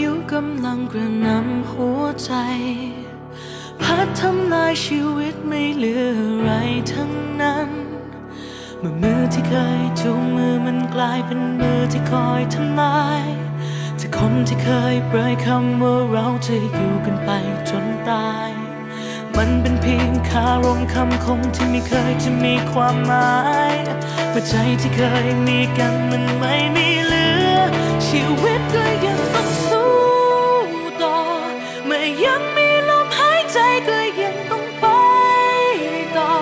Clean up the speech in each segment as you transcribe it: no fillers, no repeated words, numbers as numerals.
ยุกำลังกระหน่ำหัวใจพัดทำลายชีวิตไม่เหลืออะไรทั้งนั้นเมื่อมือที่เคยจูงมือมันกลายเป็นมือที่คอยทำลายจากคนที่เคยเปรยคำว่าเราจะอยู่กันไปจนตายมันเป็นเพียงคารมคำคมที่ไม่เคยจะมีความหมายเมื่อใจที่เคยมีกันมันไม่มีเหลือชีวิตก็ยังต้องสู้ต่อเมื่อยังมีลมหายใจก็ยังต้องไปต่อ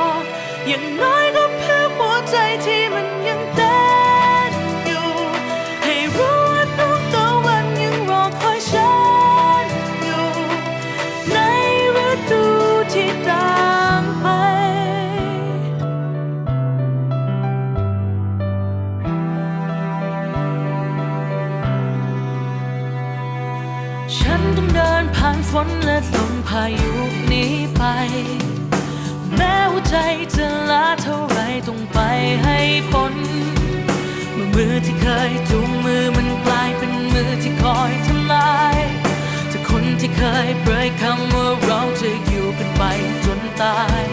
อย่างน้อยก็เพื่อหัวใจที่มันยังเต้นอยู่ให้รู้ว่าทุกตะวันยังรอคอยฉันอยู่ในฤดูที่ต่างไปฉันต้องเดินผ่านฝนและลมพายุนี้ไปแม้หัวใจจะล้าเท่าไรต้องไปให้พ้นเมื่อมือที่เคยจูงมือมันกลายเป็นมือที่คอยทำลายจากคนที่เคยเปรยคำว่าเราจะอยู่กันไปจนตาย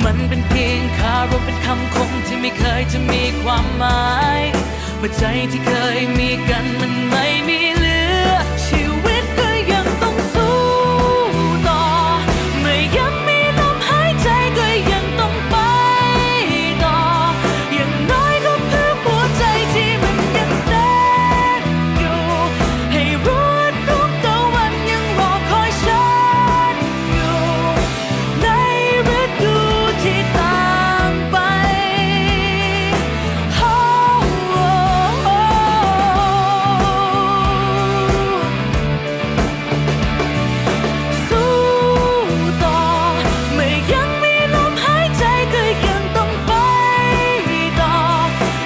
มันเป็นเพียงคารมเป็นคำคมที่ไม่เคยจะมีความหมายเมื่อใจที่เคยมีกันมันไม่มีเหลือชีวิตก็ยังต้องสู้ต่อเมื่อยังมีลมหายใจก็ยังต้องไปต่ออย่างน้อยก็เพื่อหัวใจที่มันยังเต้นอยู่ให้รู้ว่าทุกตะวันยังรอคอยฉันอยู่ในฤดูที่ต่างไปสู้ต่อเมื่อยังมีลมหายใจก็ยังต้องไปต่อ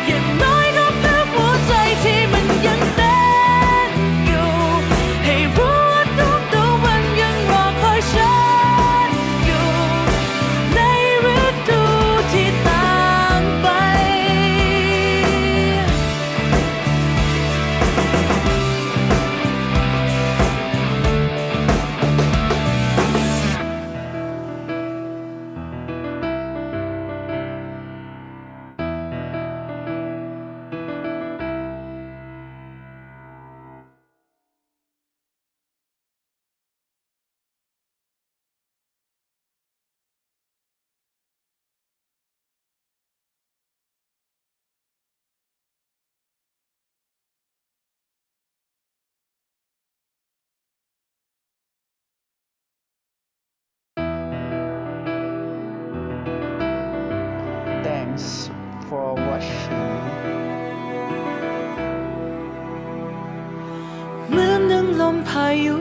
อย่างน้อยก็เพื่อหัวใจที่มันยังเต้นอยู่ให้รู้ว่าทุกตะวันยังรอคอยฉันอยู่ในฤดูที่ต่างไปThanks for watching. เหมือนดังลมพายุ